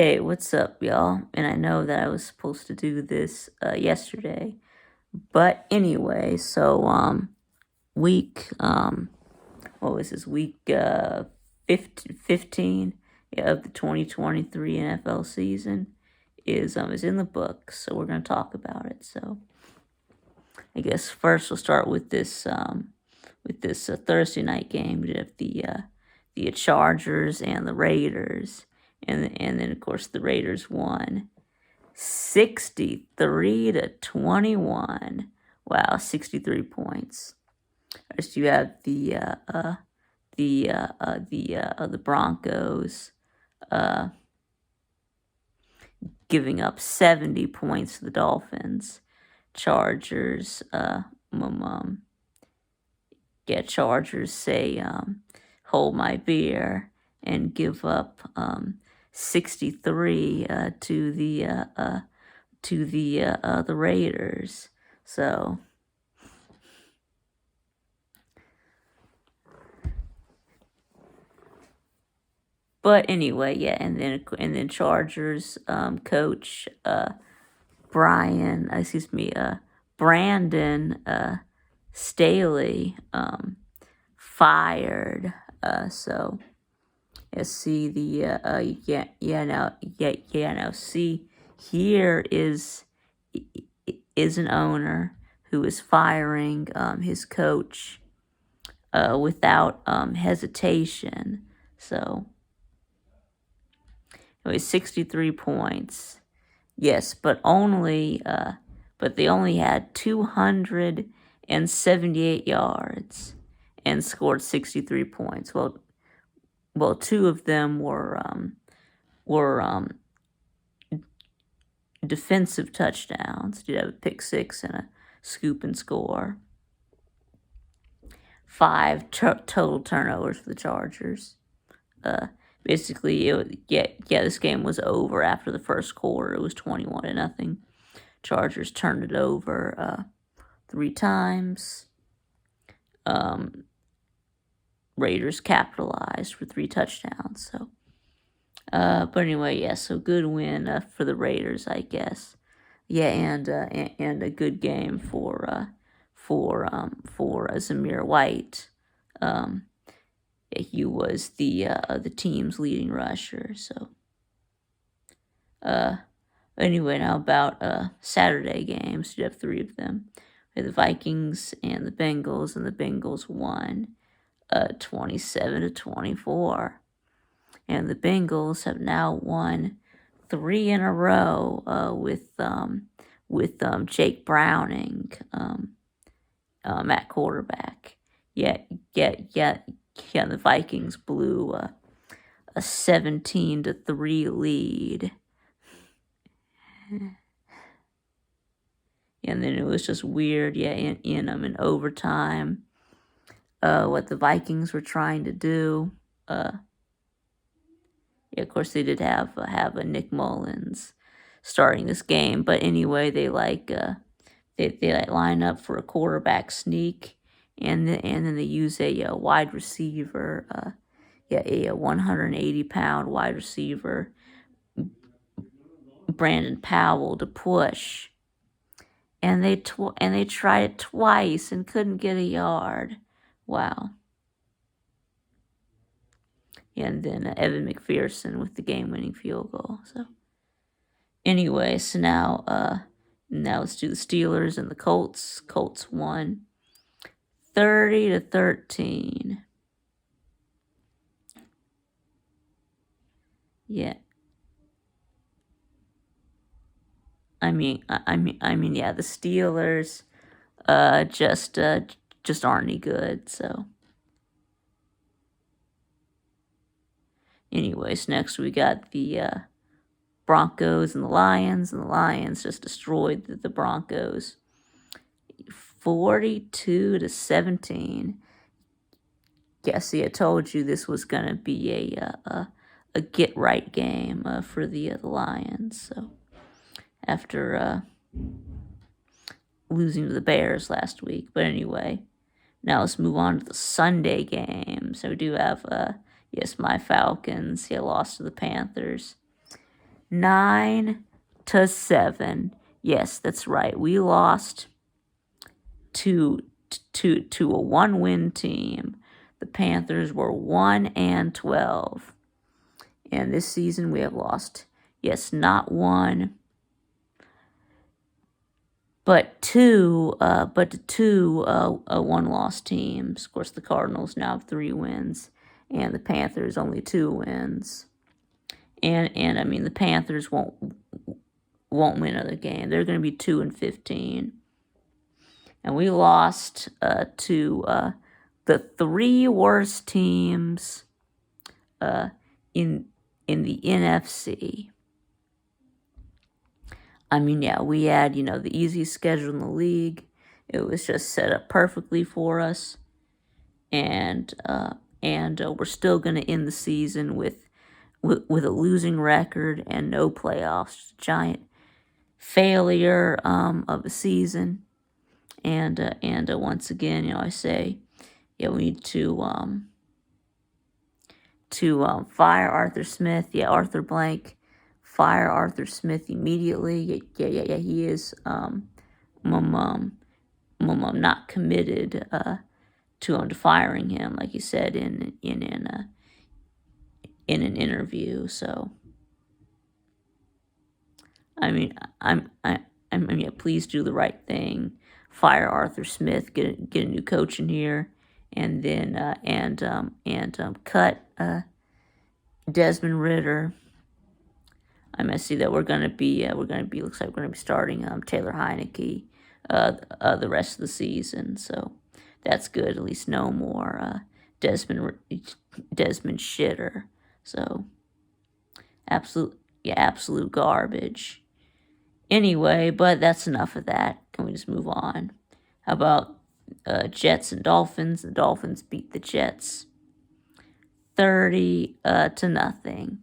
Hey, what's up, y'all? And I know that I was supposed to do this yesterday, but anyway, week what was this week 15 yeah, of the 2023 NFL season is in the book, so we're gonna talk about it. So I guess first we'll start with this Thursday night game. We have the Chargers and the Raiders, and then of course the Raiders won 63-21. Wow, 63 points. First, you have the Broncos uh, giving up 70 points to the Dolphins. Chargers, um, um, Chargers say, hold my beer and give up 63 to the Raiders. So but anyway, yeah, and then Chargers coach Brandon Staley fired. So yeah, see the now see here is an owner who is firing his coach without hesitation. So it was 63 points. Yes, but they only had 278 yards and scored 63 points. Well, two of them were defensive touchdowns. Did have a pick six and a scoop and score. 5 total turnovers for the Chargers. Basically, this game was over after the first quarter. It was 21-0. Chargers turned it over 3 times. Raiders capitalized for 3 touchdowns. So, but anyway, yeah. So good win for the Raiders, I guess. Yeah, and a good game for Zamir White. He was the team's leading rusher. So, anyway, now about Saturday games. You have 3 of them. We had the Vikings and the Bengals, and the Bengals won 27-24. And the Bengals have now won 3 in a row with Jake Browning at quarterback. The Vikings blew a 17-3 lead. And then it was just weird, in overtime, what the Vikings were trying to do. Of course, they did have a Nick Mullins starting this game, but anyway, they line up for a quarterback sneak, and then they use a wide receiver, a 180-pound wide receiver, Brandon Powell, to push, and they tried it twice and couldn't get a yard. Wow. And then Evan McPherson with the game-winning field goal. So anyway, so now let's do the Steelers and the Colts. Colts won 30-13. Yeah. I mean, yeah, the Steelers just aren't any good. So, anyways, next we got the Broncos and the Lions just destroyed the Broncos 42-17. Yeah, see, I told you this was gonna be a get right game for the Lions. So after losing to the Bears last week, but anyway, now let's move on to the Sunday game. So we do have yes, my Falcons. Lost to the Panthers. 9-7. Yes, that's right. We lost to a 1-win team. The Panthers were 1-12. And this season we have lost, yes, not one, but two one-loss teams. Of course, the Cardinals now have 3 wins, and the Panthers only 2 wins. And I mean, the Panthers won't win another game. They're going to be 2-15. And we lost to the 3 worst teams in the NFC. I mean, yeah, we had, the easiest schedule in the league. It was just set up perfectly for us. And we're still going to end the season with a losing record and no playoffs. Giant failure of a season. And once again, I say, we need to fire Arthur Smith. Yeah, Arthur Blank. Fire Arthur Smith immediately. Yeah. He is not committed to firing him, like he said in an interview. So, I mean, please do the right thing. Fire Arthur Smith. Get a new coach in here, and then cut Desmond Ridder. I see that we're gonna be looks like we're gonna be starting Taylor Heineke the rest of the season. So that's good. At least no more Desmond Shitter. So absolute garbage. Anyway, but that's enough of that. Can we just move on? How about Jets and Dolphins? The Dolphins beat the Jets 30-0.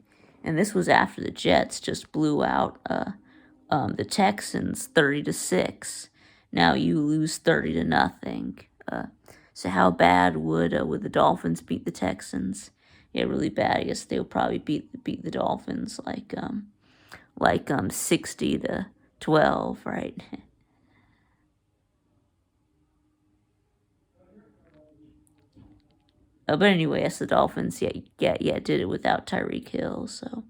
And this was after the Jets just blew out the Texans 30-6. Now you lose 30-0. So how bad would the Dolphins beat the Texans? Yeah, really bad. I guess they would probably beat the Dolphins like 60-12, right? But anyway, yes, the Dolphins, did it without Tyreek Hill. So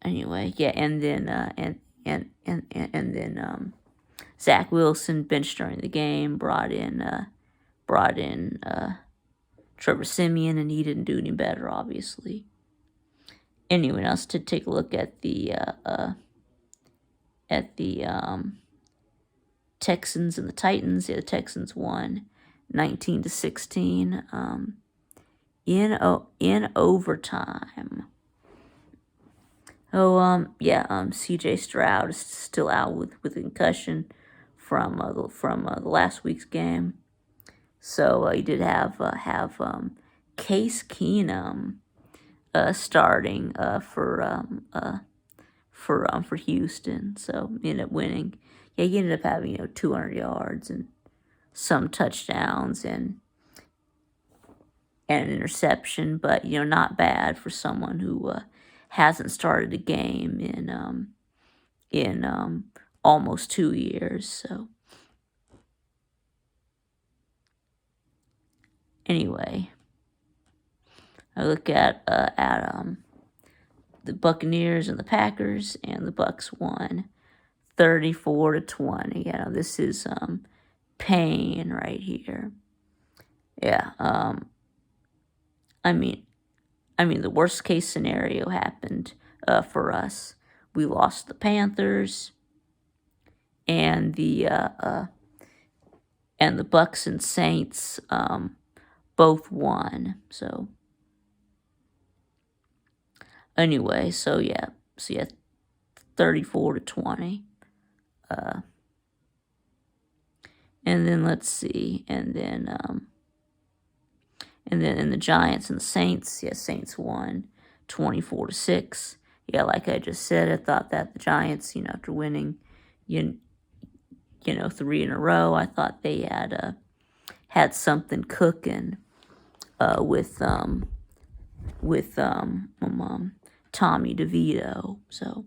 anyway, and then Zach Wilson benched during the game, brought in Trevor Siemian, and he didn't do any better, obviously. Anyone else to take a look at the Texans and the Titans? Yeah, the Texans won 19-16 in overtime. C.J. Stroud is still out with concussion from the last week's game. So he did have Case Keenum starting for Houston. So he ended up winning. Yeah, he ended up having 200 yards and some touchdowns and an interception, but not bad for someone who hasn't started a game in almost 2 years. So anyway, I look at the Buccaneers and the Packers, and the Bucs won 34-20. Yeah, this is pain right here. Yeah. I mean, the worst case scenario happened for us. We lost the Panthers, and the Bucs and Saints both won. So anyway, 34-20. And then let's see, and then the Giants and the Saints. Yeah, Saints won 24-6. Yeah, like I just said, I thought that the Giants, after winning, 3 in a row, I thought they had something cooking with Tommy DeVito. So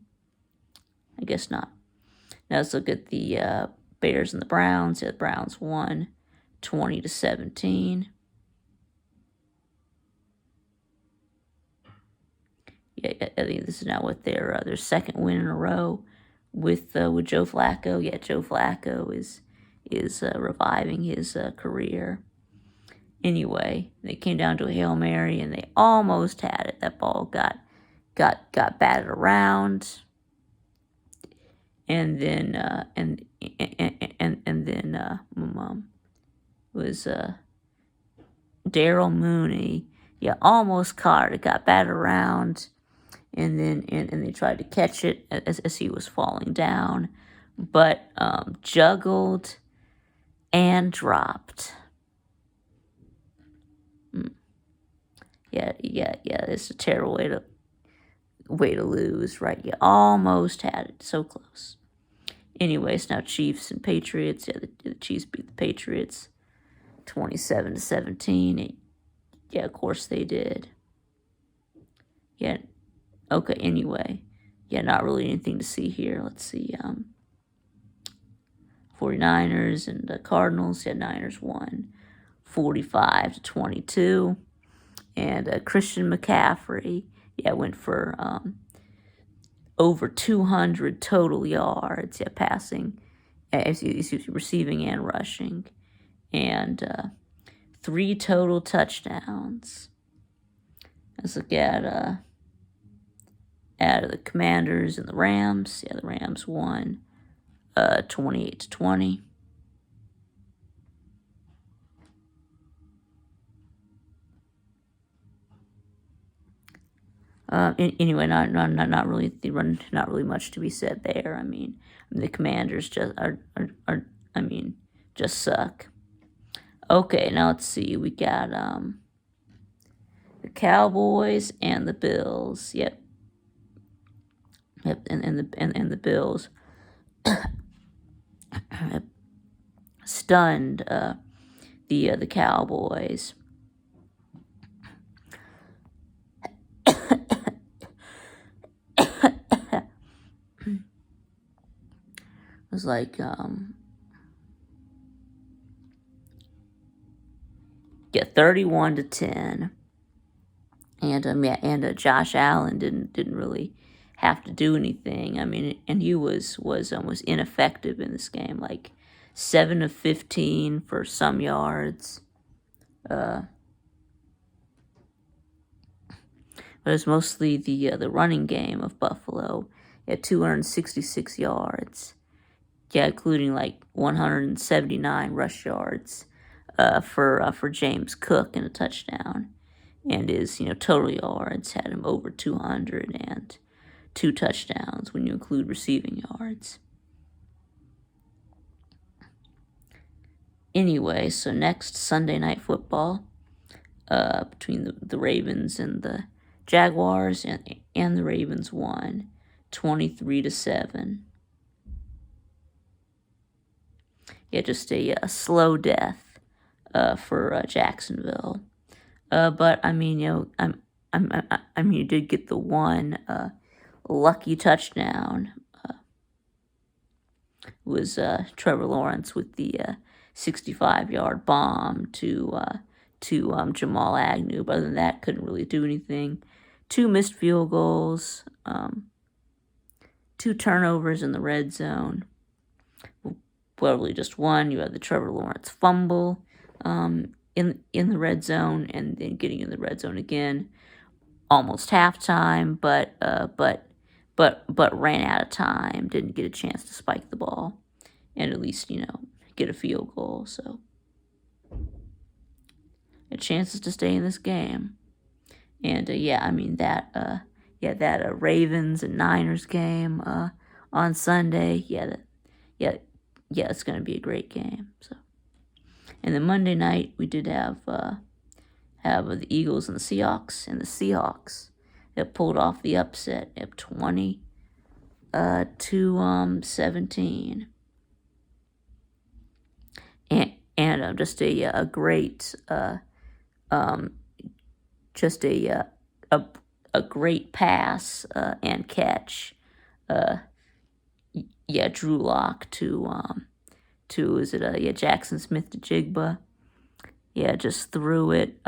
I guess not. Now let's look at the Bears and the Browns. Yeah, the Browns won 20-17. Yeah, I think this is now what their second win in a row with Joe Flacco. Yeah, Joe Flacco is reviving his career. Anyway, they came down to a Hail Mary and they almost had it. That ball got batted around, and then was Daryl Mooney. Yeah, almost caught it. It got batted around, and then and they tried to catch it as he was falling down, but juggled and dropped. Yeah. It's a terrible way to lose, right? You almost had it, so close. Anyways, now Chiefs and Patriots. Yeah, the Chiefs beat the Patriots 27-17. Yeah, of course they did. Yeah. Okay. Anyway, yeah, not really anything to see here. Let's see. 49ers and the Cardinals. Yeah, Niners won 45-22. And Christian McCaffrey, yeah, went for over 200 total yards, yeah, passing, receiving and rushing, and 3 total touchdowns. Let's look at the Commanders and the Rams. Yeah, the Rams won 28-20. Anyway, not really much to be said there. I mean, the Commanders just just suck. Okay, now let's see. We got the Cowboys and the Bills. Yep, and the Bills stunned the Cowboys. It was like 31-10, and Josh Allen didn't really have to do anything. I mean, and he was ineffective in this game, like 7 of 15 for some yards. But it was mostly the running game of Buffalo at 266 yards. Yeah, including like 179 rush yards for James Cook and a touchdown, and his total yards had him over 200 and 2 touchdowns when you include receiving yards. Anyway, so next Sunday Night Football between the Ravens and the Jaguars, and the Ravens won 23-7. Yeah, just a slow death for Jacksonville. But I mean, you did get the one lucky touchdown. Was Trevor Lawrence with the 65-yard bomb to Jamal Agnew. But other than that, couldn't really do anything. 2 missed field goals, 2 turnovers in the red zone. Well, really just one. You had the Trevor Lawrence fumble in the red zone, and then getting in the red zone again, almost halftime, but ran out of time. Didn't get a chance to spike the ball, and at least get a field goal. So, the chances to stay in this game, and that Ravens and Niners game on Sunday. It's going to be a great game. So, and then Monday night we did have the Eagles and the Seahawks, that pulled off the upset at 20-17, and just a great a great pass and catch. Drew Lock to is it Jackson Smith-Njigba. Just threw it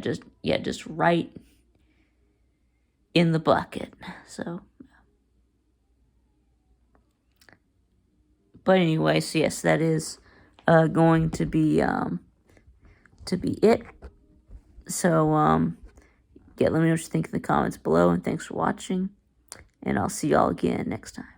just right in the bucket. So but anyway, so yes, that is going to be it. So let me know what you think in the comments below, and thanks for watching, and I'll see y'all again next time.